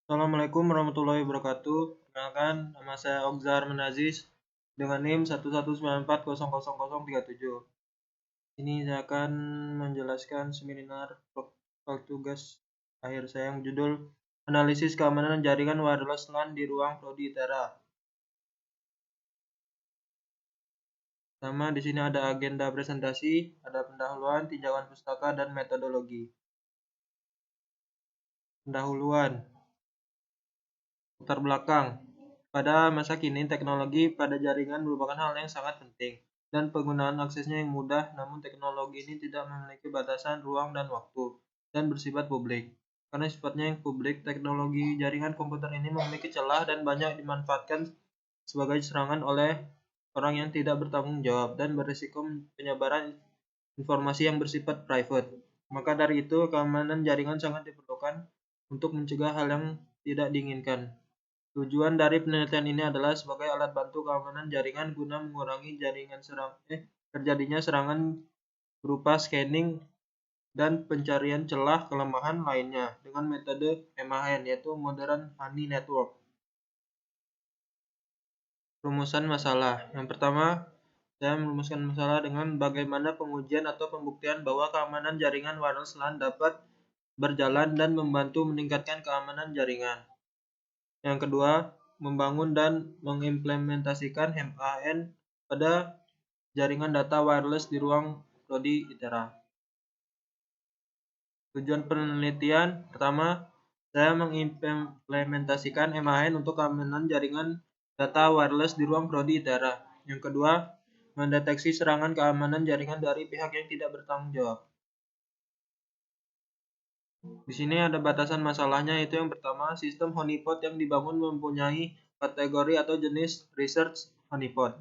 Assalamualaikum warahmatullahi wabarakatuh. Perkenalkan, nama saya Ogzar Menaziz dengan NIM 11194000037. Ini saya akan menjelaskan seminar tugas akhir saya yang judul Analisis Keamanan Jaringan Wireless LAN di Ruang Prodi ITERA. Pertama, di sini ada agenda presentasi, ada pendahuluan, tinjauan pustaka, dan metodologi. Pendahuluan. Latar belakang. Pada masa kini, teknologi pada jaringan merupakan hal yang sangat penting, dan penggunaan aksesnya yang mudah, namun teknologi ini tidak memiliki batasan ruang dan waktu, dan bersifat publik. Karena sifatnya yang publik, teknologi jaringan komputer ini memiliki celah dan banyak dimanfaatkan sebagai serangan oleh orang yang tidak bertanggung jawab dan berisiko penyebaran informasi yang bersifat private. Maka dari itu, keamanan jaringan sangat diperlukan untuk mencegah hal yang tidak diinginkan. Tujuan dari penelitian ini adalah sebagai alat bantu keamanan jaringan guna mengurangi terjadinya serangan berupa scanning dan pencarian celah kelemahan lainnya dengan metode MAN, yaitu Modern Honey Network. Rumusan masalah. Yang pertama, saya merumuskan masalah dengan bagaimana pengujian atau pembuktian bahwa keamanan jaringan wireless LAN dapat berjalan dan membantu meningkatkan keamanan jaringan. Yang kedua, membangun dan mengimplementasikan MAN pada jaringan data wireless di ruang Prodi ITERA. Tujuan penelitian pertama, saya mengimplementasikan MAN untuk keamanan jaringan data wireless di ruang Prodi ITERA. Yang kedua, mendeteksi serangan keamanan jaringan dari pihak yang tidak bertanggung jawab. Di sini ada batasan masalahnya, yaitu yang pertama, sistem honeypot yang dibangun mempunyai kategori atau jenis research honeypot.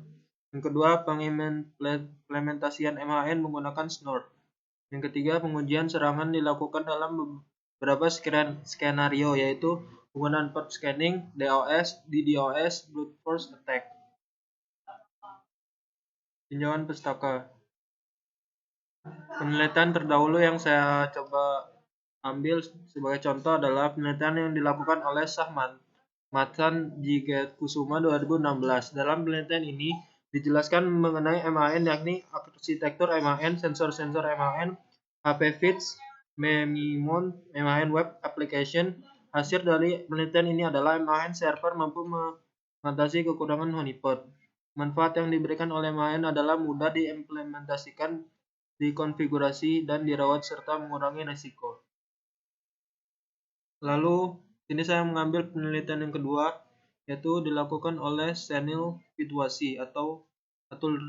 Yang kedua, pengimplementasian MAN menggunakan Snort. Yang ketiga, pengujian serangan dilakukan dalam beberapa skenario, yaitu penggunaan port scanning, DOS, DDoS, brute force attack. Tinjauan pustaka. Penelitian terdahulu yang saya coba ambil sebagai contoh adalah penelitian yang dilakukan oleh Matsan Jigetkusuma 2016. Dalam penelitian ini dijelaskan mengenai MAN, yakni arsitektur MAN, sensor-sensor MAN, HP feeds, Memimon, MAN web application. Hasil dari penelitian ini adalah MAN server mampu mengatasi kekurangan honeypot. Manfaat yang diberikan oleh MAN adalah mudah diimplementasikan, dikonfigurasi, dan dirawat serta mengurangi risiko. Lalu, ini saya mengambil penelitian yang kedua, yaitu dilakukan oleh Senil Fitwasi atau Atul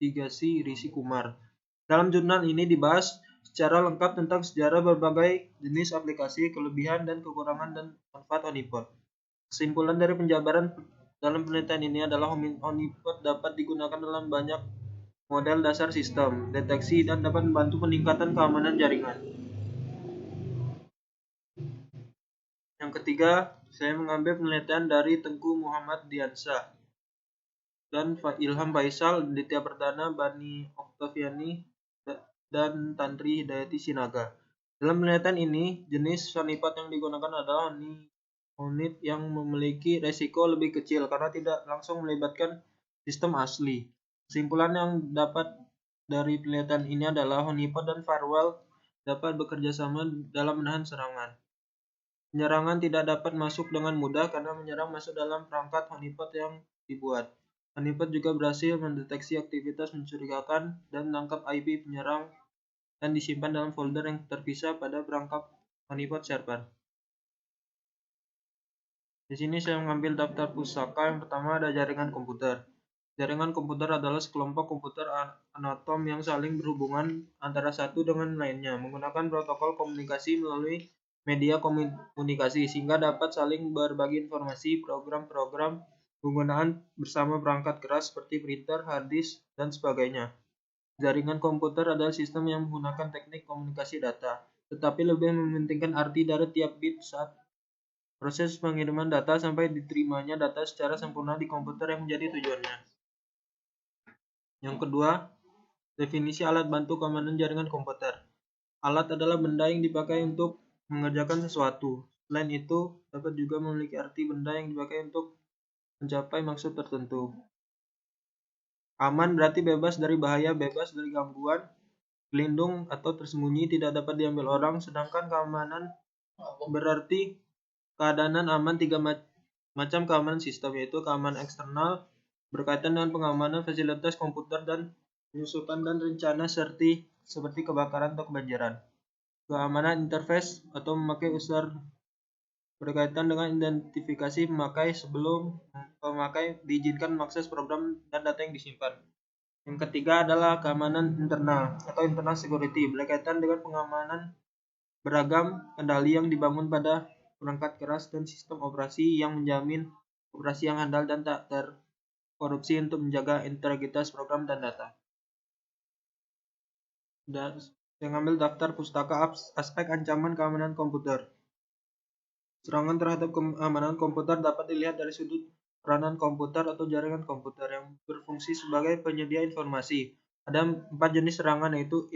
Rigasi Rishi Kumar. Dalam jurnal ini dibahas secara lengkap tentang sejarah berbagai jenis aplikasi, kelebihan dan kekurangan dan manfaat honeypot. Kesimpulan dari penjabaran dalam penelitian ini adalah honeypot dapat digunakan dalam banyak model dasar sistem deteksi dan dapat membantu peningkatan keamanan jaringan. Yang ketiga, saya mengambil penelitian dari Tengku Muhammad Diansyah dan Ilham Faisal, Ditya Perdana, Bani Oktaviani, dan Tantri Hidayati Sinaga. Dalam penelitian ini, jenis honeypot yang digunakan adalah honeypot yang memiliki resiko lebih kecil karena tidak langsung melibatkan sistem asli. Kesimpulan yang dapat dari penelitian ini adalah honeypot dan firewall dapat bekerja sama dalam menahan serangan. Penyerangan tidak dapat masuk dengan mudah karena menyerang masuk dalam perangkat honeypot yang dibuat. Honeypot juga berhasil mendeteksi aktivitas mencurigakan dan menangkap IP penyerang dan disimpan dalam folder yang terpisah pada perangkat honeypot server. Di sini saya mengambil daftar pusaka. Yang pertama ada jaringan komputer. Jaringan komputer adalah sekelompok komputer atom yang saling berhubungan antara satu dengan lainnya menggunakan protokol komunikasi melalui media komunikasi sehingga dapat saling berbagi informasi, program-program penggunaan bersama perangkat keras seperti printer, hard disk, dan sebagainya. Jaringan komputer adalah sistem yang menggunakan teknik komunikasi data, tetapi lebih mementingkan arti dari tiap bit saat proses pengiriman data sampai diterimanya data secara sempurna di komputer yang menjadi tujuannya. Yang kedua, definisi alat bantu keamanan jaringan komputer. Alat adalah benda yang dipakai untuk mengerjakan sesuatu. Selain itu, dapat juga memiliki arti benda yang dipakai untuk mencapai maksud tertentu. Aman berarti bebas dari bahaya, bebas dari gangguan, pelindung atau tersembunyi, tidak dapat diambil orang. Sedangkan keamanan berarti keadaan aman. Tiga macam keamanan sistem, yaitu keamanan eksternal berkaitan dengan pengamanan fasilitas komputer dan penyusupan dan rencana seperti kebakaran atau kebanjiran. Keamanan interface atau memakai user berkaitan dengan identifikasi pemakai sebelum pemakai diizinkan mengakses program dan data yang disimpan. Yang ketiga adalah keamanan internal atau internal security, berkaitan dengan pengamanan beragam kendali yang dibangun pada perangkat keras dan sistem operasi yang menjamin operasi yang handal dan tak terkorupsi untuk menjaga integritas program dan data. Dan saya ngambil daftar pustaka aspek ancaman keamanan komputer. Serangan terhadap keamanan komputer dapat dilihat dari sudut peranan komputer atau jaringan komputer yang berfungsi sebagai penyedia informasi. Ada 4 jenis serangan, yaitu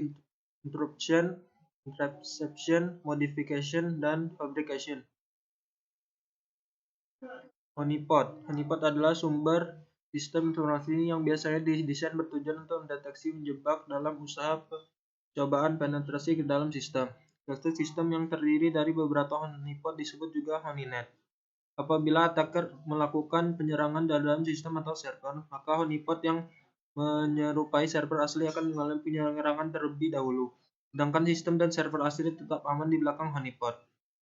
interruption, interception, modification, dan fabrication. Honeypot. Honeypot adalah sumber sistem informasi yang biasanya didesain bertujuan untuk mendeteksi menjebak dalam usaha percobaan penetrasi ke dalam sistem. Suatu sistem yang terdiri dari beberapa honeypot disebut juga honeynet. Apabila attacker melakukan penyerangan dalam sistem atau server, maka honeypot yang menyerupai server asli akan mengalami penyerangan terlebih dahulu. Sedangkan sistem dan server asli tetap aman di belakang honeypot.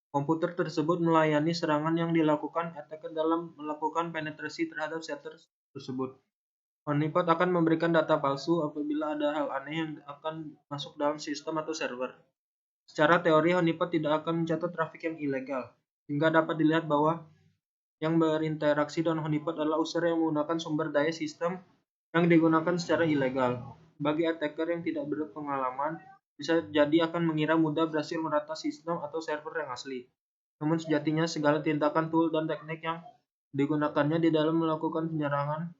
Komputer tersebut melayani serangan yang dilakukan attacker dalam melakukan penetrasi terhadap server tersebut. Honeypot akan memberikan data palsu apabila ada hal aneh yang akan masuk dalam sistem atau server. Secara teori, honeypot tidak akan mencatat trafik yang ilegal, sehingga dapat dilihat bahwa yang berinteraksi dengan honeypot adalah user yang menggunakan sumber daya sistem yang digunakan secara ilegal. Bagi attacker yang tidak berpengalaman, bisa jadi akan mengira mudah berhasil merata sistem atau server yang asli. Namun sejatinya segala tindakan, tool, dan teknik yang digunakannya di dalam melakukan penyerangan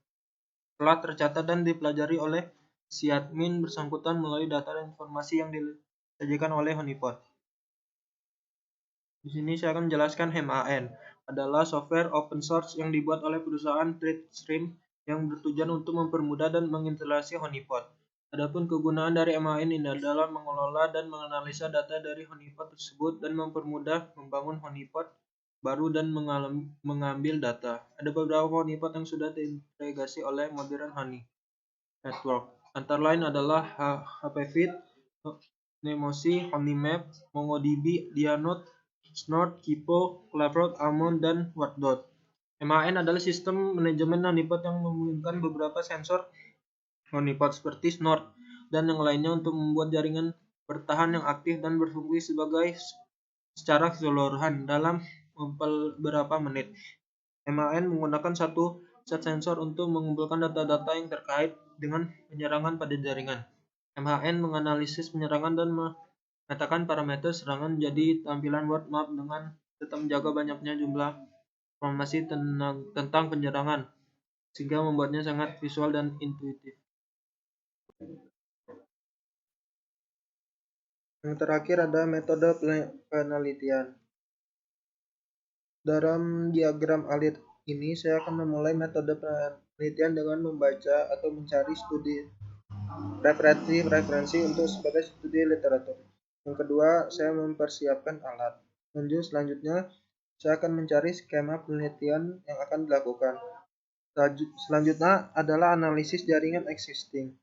telah tercatat dan dipelajari oleh si admin bersangkutan melalui data dan informasi yang disajikan oleh honeypot. Di sini saya akan menjelaskan HMAN adalah software open source yang dibuat oleh perusahaan TreeStream yang bertujuan untuk mempermudah dan menginstalasi honeypot. Adapun kegunaan dari HMAN ini adalah mengelola dan menganalisa data dari honeypot tersebut dan mempermudah membangun honeypot baru dan mengambil data. Ada beberapa honeypot yang sudah terintegrasi oleh Modern Honey Network. Antara lain adalah HPFit, Nemosi, Honeymap, MongoDB, Dianode, Snort, Kipo, Cloudflare, Almond, dan Wardot. MAN adalah sistem manajemen honeypot yang memungkinkan beberapa sensor honeypot seperti Snort dan yang lainnya untuk membuat jaringan bertahan yang aktif dan berfungsi secara keseluruhan dalam beberapa menit. MAN menggunakan satu set sensor untuk mengumpulkan data-data yang terkait dengan penyerangan pada jaringan. MHN menganalisis penyerangan dan mengatakan parameter serangan menjadi tampilan word map dengan tetap menjaga banyaknya jumlah informasi tentang penyerangan, sehingga membuatnya sangat visual dan intuitif. Yang terakhir ada metode penelitian. Dalam diagram alit ini, saya akan memulai metode penelitian dengan membaca atau mencari studi referensi untuk sebagai studi literatur. Yang kedua, saya mempersiapkan alat. Selanjutnya, saya akan mencari skema penelitian yang akan dilakukan. Selanjutnya adalah analisis jaringan existing.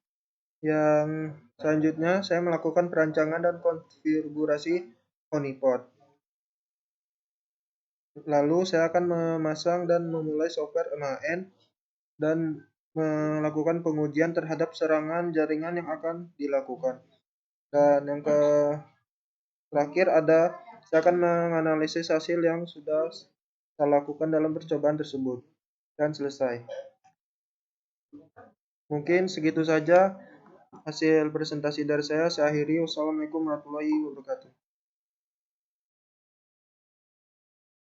Yang selanjutnya, saya melakukan perancangan dan konfigurasi honeypot. Lalu, saya akan memasang dan memulai software MAN dan melakukan pengujian terhadap serangan jaringan yang akan dilakukan. Dan yang terakhir saya akan menganalisis hasil yang sudah saya lakukan dalam percobaan tersebut. Dan selesai. Mungkin segitu saja hasil presentasi dari saya. Saya akhiri. Wassalamualaikum warahmatullahi wabarakatuh.